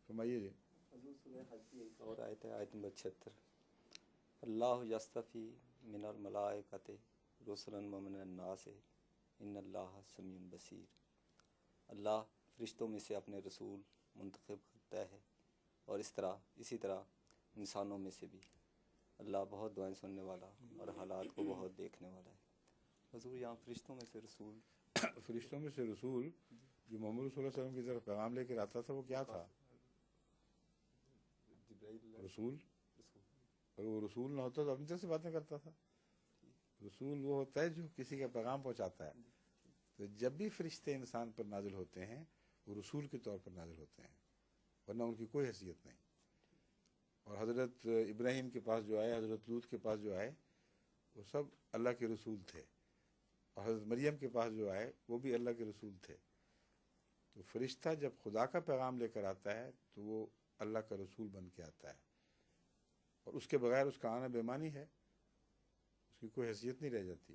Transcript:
فرمائیے جی. اور آیت نمبر 76. اللہ یستفی من الملائکۃ رسلا ومن الناس ان اللہ سمیع بصیر. اللہ فرشتوں میں سے اپنے رسول منتخب کرتا ہے اور اسی طرح انسانوں میں سے بھی. اللہ بہت دعائیں سننے والا اور حالات کو بہت دیکھنے والا ہے. حضور یہاں فرشتوں میں سے رسول، فرشتوں میں سے رسول جو محمد صلی اللہ علیہ وسلم کی طرف پیغام لے کر آتا تھا وہ کیا تھا؟ رسول. اور وہ رسول نہ ہوتا تو اپنی طرف سے باتیں کرتا تھا. رسول وہ ہوتا ہے جو کسی کا پیغام پہنچاتا ہے. تو جب بھی فرشتے انسان پر نازل ہوتے ہیں وہ رسول کے طور پر نازل ہوتے ہیں، ورنہ ان کی کوئی حیثیت نہیں. اور حضرت ابراہیم کے پاس جو آئے، حضرت لوط کے پاس جو آئے، وہ سب اللہ کے رسول تھے. اور حضرت مریم کے پاس جو آئے وہ بھی اللہ کے رسول تھے. تو فرشتہ جب خدا کا پیغام لے کر آتا ہے تو وہ اللہ کا رسول بن کے آتا ہے، اور اس کے بغیر اس کا آنا بے معنی ہے، اس کی کوئی حیثیت نہیں رہ جاتی.